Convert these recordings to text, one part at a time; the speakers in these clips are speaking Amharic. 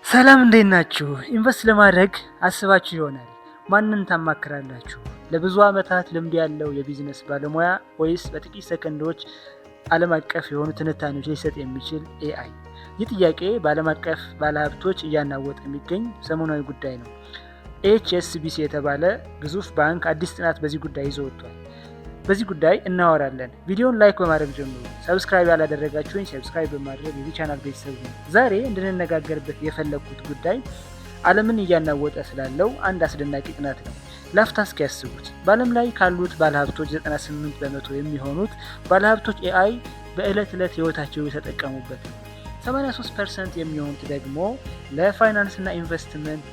ሰላም እንዴት ናችሁ? ኢንቨስት ለማድረግ አስባችሁ ይሆናል። ማንን ታማክራላችሁ? ለብዙ ዓመታት ልምድ ያለው የቢዝነስ ባለሙያ ወይስ በጥቂት ሰከንዶች ዓለም አቀፍ የሆኑ ትንታኔዎች ሊሰጥ የሚችል ኤአይ? ይህ ጥያቄ በዓለም አቀፍ ባለሀብቶች እያናወጠ የሚገኝ ሰሞናዊ ጉዳይ ነው። ኤችኤስቢሲ የተባለ ግዙፍ ባንክ አዲስ ጥናት በዚህ ጉዳይ ይዞ ወጥቷል። በዚህ ጉዳይ እናወራለን። ቪዲዮን ላይክ በማድረግ ጀምሩ። ሰብስክራይብ ያላደረጋችሁኝ ሰብስክራይብ በማድረግ የዚህ ቻናል ቤተሰብ ነው። ዛሬ እንድንነጋገርበት የፈለግኩት ጉዳይ ዓለምን እያናወጠ ስላለው አንድ አስደናቂ ጥናት ነው። ላፍታ እስኪ ያስቡት። በዓለም ላይ ካሉት ባለሀብቶች 98% የሚሆኑት ባለሀብቶች ኤአይ በዕለት ዕለት ህይወታቸው የተጠቀሙበት ነው። 83% የሚሆኑት ደግሞ ለፋይናንስ እና ኢንቨስትመንት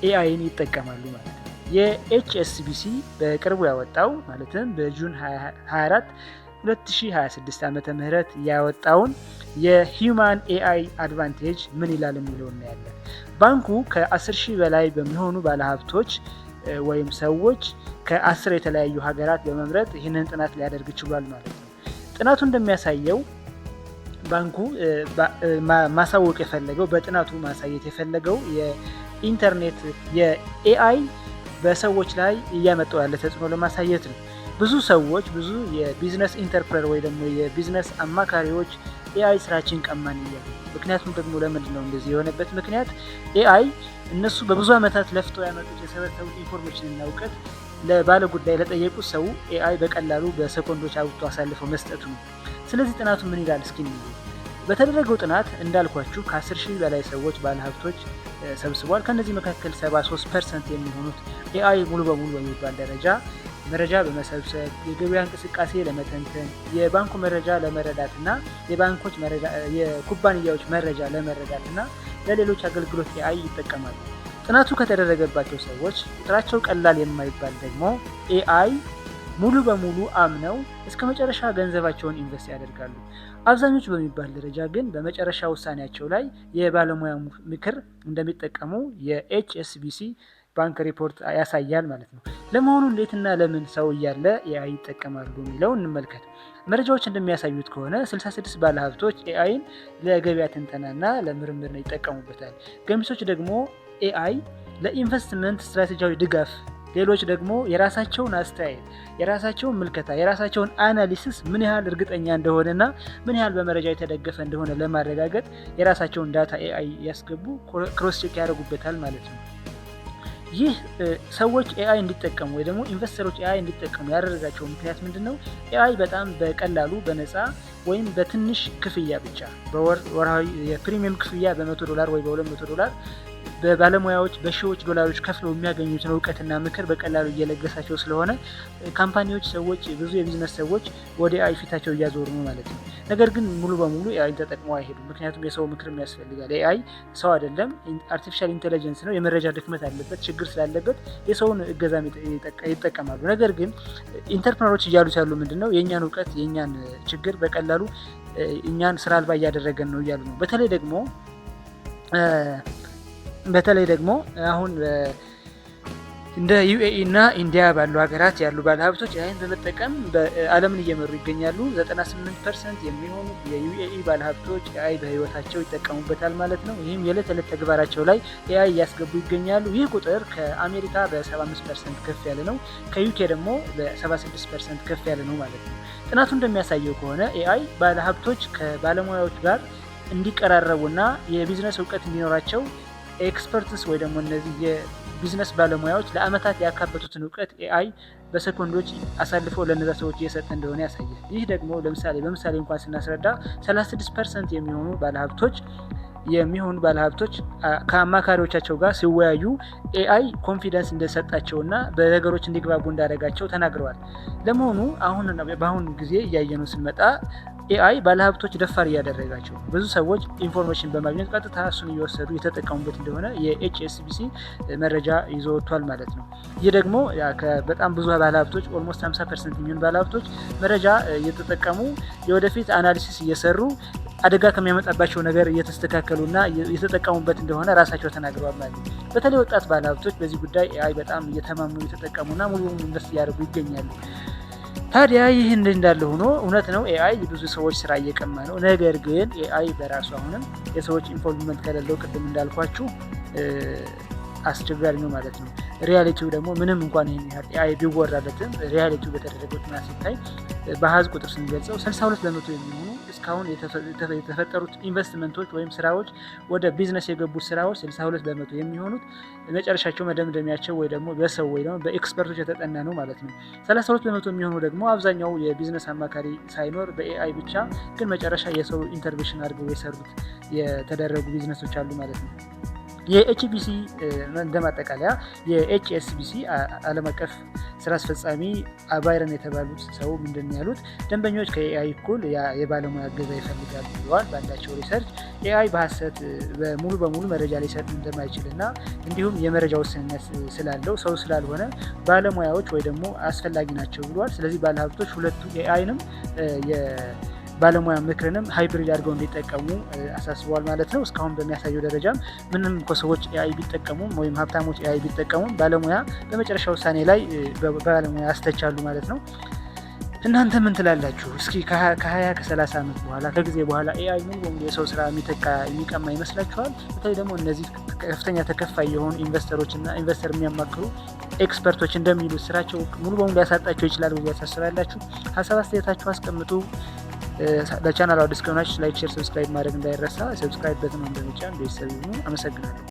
ኤአይን ይጠቀማሉ ማለት ነው። የኤችኤስቢሲ በቅርቡ ያወጣው ማለትም በጁን 24 2026 ዓመተ ምህረት ያወጣውን የሂውማን ኤአይ አድቫንቴጅ ምን ይላል የሚለው እናያለን። ባንኩ ከ10,000 በላይ በሚሆኑ ባለሀብቶች ወይም ሰዎች ከ10 የተለያዩ ሀገራት በመምረጥ ይህንን ጥናት ሊያደርግ ችሏል ማለት ነው። ጥናቱ እንደሚያሳየው ባንኩ ማሳወቅ የፈለገው በጥናቱ ማሳየት የፈለገው የኢንተርኔት የኤአይ በሰዎች ላይ እያመጣው ያለ ተጽዕኖ ለማሳየት ነው። ብዙ ሰዎች ብዙ የቢዝነስ ኢንተርፕረነር ወይ ደግሞ የቢዝነስ አማካሪዎች ኤአይ ስራችን ቀማን እያሉ። ምክንያቱም ደግሞ ለምንድን ነው እንደዚህ የሆነበት ምክንያት? ኤአይ እነሱ በብዙ ዓመታት ለፍተው ያመጡት የሰበሰቡት ኢንፎርሜሽን እና እውቀት ለባለ ጉዳይ ለጠየቁት ሰው ኤአይ በቀላሉ በሰኮንዶች አውጥቶ አሳልፈው መስጠቱ ነው። ስለዚህ ጥናቱ ምን ይላል እስኪ እንየው። በተደረገው ጥናት እንዳልኳችሁ ከ10,000 በላይ ሰዎች ባለሀብቶች ሰብስቧል። ከነዚህ መካከል 73% የሚሆኑት ኤአይ ሙሉ በሙሉ በሚባል ደረጃ መረጃ በመሰብሰብ የገበያ እንቅስቃሴ ለመተንተን፣ የባንኩ መረጃ ለመረዳትና የባንኮች መረጃ የኩባንያዎች መረጃ ለመረዳትና ለሌሎች አገልግሎት ኤአይ ይጠቀማሉ። ጥናቱ ከተደረገባቸው ሰዎች ቁጥራቸው ቀላል የማይባል ደግሞ ኤአይ ሙሉ በሙሉ አምነው እስከ መጨረሻ ገንዘባቸውን ኢንቨስት ያደርጋሉ። አብዛኞቹ በሚባል ደረጃ ግን በመጨረሻ ውሳኔያቸው ላይ የባለሙያ ምክር እንደሚጠቀሙ የኤችኤስቢሲ ባንክ ሪፖርት ያሳያል ማለት ነው። ለመሆኑ እንዴትና ለምን ሰው እያለ ኤአይ ይጠቀማሉ የሚለው እንመልከት። መረጃዎች እንደሚያሳዩት ከሆነ 66 ባለሀብቶች ኤአይን ለገበያ ትንተናና ለምርምር ይጠቀሙበታል። ገሚሶች ደግሞ ኤአይ ለኢንቨስትመንት ስትራቴጂያዊ ድጋፍ፣ ሌሎች ደግሞ የራሳቸውን አስተያየት፣ የራሳቸውን ምልከታ፣ የራሳቸውን አናሊሲስ ምን ያህል እርግጠኛ እንደሆነና ምን ያህል በመረጃ የተደገፈ እንደሆነ ለማረጋገጥ የራሳቸውን ዳታ ኤአይ ያስገቡ ክሮስ ቼክ ያደርጉበታል ማለት ነው። ይህ ሰዎች ኤአይ እንዲጠቀሙ ወይ ደግሞ ኢንቨስተሮች ኤአይ እንዲጠቀሙ ያደረጋቸው ምክንያት ምንድን ነው? ኤአይ በጣም በቀላሉ በነፃ ወይም በትንሽ ክፍያ ብቻ በወርሃዊ የፕሪሚየም ክፍያ $100 ወይ $200 በባለሙያዎች በሺዎች ዶላሮች ከፍለው የሚያገኙትን እውቀትና ምክር በቀላሉ እየለገሳቸው ስለሆነ ካምፓኒዎች፣ ሰዎች፣ ብዙ የቢዝነስ ሰዎች ወደ ኤአይ ፊታቸው እያዞሩ ነው ማለት ነው። ነገር ግን ሙሉ በሙሉ ኤአይ ተጠቅመው አይሄዱም። ምክንያቱም የሰው ምክር ያስፈልጋል። ኤአይ ሰው አይደለም፣ አርቲፊሻል ኢንቴሊጀንስ ነው። የመረጃ ድክመት አለበት፣ ችግር ስላለበት የሰውን እገዛ ይጠቀማሉ። ነገር ግን ኢንተርፕረነሮች እያሉት ያሉ ምንድነው? የእኛን እውቀት የእኛን ችግር በቀላሉ እኛን ስራ አልባ እያደረገን ነው እያሉ ነው። በተለይ ደግሞ አሁን እንደ ዩኤኢ እና ኢንዲያ ባሉ ሀገራት ያሉ ባለሀብቶች ኤአይን በመጠቀም ዓለምን እየመሩ ይገኛሉ። 98% የሚሆኑ የዩኤኢ ባለሀብቶች ኤአይ በህይወታቸው ይጠቀሙበታል ማለት ነው። ይህም የዕለት ዕለት ተግባራቸው ላይ ኤአይ እያስገቡ ይገኛሉ። ይህ ቁጥር ከአሜሪካ በ75% ከፍ ያለ ነው። ከዩኬ ደግሞ በ76% ከፍ ያለ ነው ማለት ነው። ጥናቱ እንደሚያሳየው ከሆነ ኤአይ ባለሀብቶች ከባለሙያዎች ጋር እንዲቀራረቡና የቢዝነስ እውቀት እንዲኖራቸው ኤክስፐርትስ ወይ ደግሞ እነዚህ የቢዝነስ ባለሙያዎች ለአመታት ያካበቱትን እውቀት ኤአይ በሰኮንዶች አሳልፎ ለነዛ ሰዎች እየሰጠ እንደሆነ ያሳያል። ይህ ደግሞ በምሳሌ እንኳን ስናስረዳ 36% የሚሆኑ ባለሀብቶች ከአማካሪዎቻቸው ጋር ሲወያዩ ኤአይ ኮንፊደንስ እንደሰጣቸውና በነገሮች እንዲግባቡ እንዳደረጋቸው ተናግረዋል። ለመሆኑ በአሁኑ ጊዜ እያየነው ስንመጣ ኤአይ ባለሀብቶች ደፋር እያደረጋቸው ብዙ ሰዎች ኢንፎርሜሽን በማግኘት ቀጥታ እሱን እየወሰዱ የተጠቀሙበት እንደሆነ የኤችኤስቢሲ መረጃ ይዞ ወጥቷል ማለት ነው። ይህ ደግሞ በጣም ብዙ ባለሀብቶች ኦልሞስት 50% የሚሆኑ ባለሀብቶች መረጃ እየተጠቀሙ የወደፊት አናሊሲስ እየሰሩ አደጋ ከሚያመጣባቸው ነገር እየተስተካከሉና እየተጠቀሙበት እንደሆነ ራሳቸው ተናግረዋል ማለት ነው። በተለይ ወጣት ባለሀብቶች በዚህ ጉዳይ ኤአይ በጣም እየተማሙ እየተጠቀሙና ሙሉ ኢንቨስት እያደረጉ ይገኛሉ። ታዲያ ይህ እንዳለ ሆኖ እውነት ነው ኤአይ ብዙ ሰዎች ስራ እየቀማ ነው። ነገር ግን ኤአይ በራሱ አሁንም የሰዎች ኢንቮልቭመንት ከሌለው ቅድም እንዳልኳችሁ አስቸጋሪ ነው ማለት ነው። ሪያሊቲው ደግሞ ምንም እንኳን ይህን ያህል ኤአይ ቢወራለትም ሪያሊቲው በተደረገው ጥናት ሲታይ በአሃዝ ቁጥር ስንገልጸው 62% የሚሆኑ እስካሁን የተፈጠሩት ኢንቨስትመንቶች ወይም ስራዎች ወደ ቢዝነስ የገቡት ስራዎች 62% የሚሆኑት መጨረሻቸው መደምደሚያቸው ወይ ደግሞ በሰው ወይ ደግሞ በኤክስፐርቶች የተጠና ነው ማለት ነው። 32% የሚሆኑ ደግሞ አብዛኛው የቢዝነስ አማካሪ ሳይኖር በኤአይ ብቻ ግን መጨረሻ የሰው ኢንተርቬንሽን አድርገው የሰሩት የተደረጉ ቢዝነሶች አሉ ማለት ነው። የኤችቢሲ እንደማጠቃለያ የኤችኤስቢሲ ዓለም አቀፍ ስራ አስፈጻሚ ባይረን የተባሉት ሰው ምንድን ያሉት ደንበኞች ከኤአይ እኩል የባለሙያ እገዛ ይፈልጋሉ ብለዋል። ባላቸው ሪሰርች ኤአይ በሀሰት ሙሉ በሙሉ መረጃ ሊሰጥ እንደማይችል እና እንዲሁም የመረጃ ውስንነት ስላለው ሰው ስላልሆነ ባለሙያዎች ወይ ደግሞ አስፈላጊ ናቸው ብለዋል። ስለዚህ ባለሀብቶች ሁለቱ ኤአይንም ባለሙያ ምክርንም ሃይብሪድ አድርገው እንዲጠቀሙ አሳስበዋል ማለት ነው። እስካሁን በሚያሳየው ደረጃም ምንም ሰዎች ኤአይ ቢጠቀሙም ወይም ሀብታሞች ኤአይ ቢጠቀሙም ባለሙያ በመጨረሻ ውሳኔ ላይ ባለሙያ ያስተቻሉ ማለት ነው። እናንተ ምን ትላላችሁ? እስኪ ከ20 ከ30 ዓመት በኋላ ከጊዜ በኋላ ኤአይ ሙሉ በሙሉ የሰው ስራ የሚቀማ ይመስላችኋል? በተለይ ደግሞ እነዚህ ከፍተኛ ተከፋይ የሆኑ ኢንቨስተሮች እና ኢንቨስተር የሚያማክሩ ኤክስፐርቶች እንደሚሉት ስራቸው ሙሉ በሙሉ ሊያሳጣቸው ይችላል ብዬ ታስባላችሁ? ሀሳብ አስተያየታችሁ አስቀምጡ። ለቻናሉ አዲስ ከሆናችሁ ላይክ፣ ሼር፣ ሰብስክራይብ ማድረግ እንዳይረሳ። ሰብስክራይብ በተን በመጫን ቤተሰብ ይሁኑ። አመሰግናለሁ።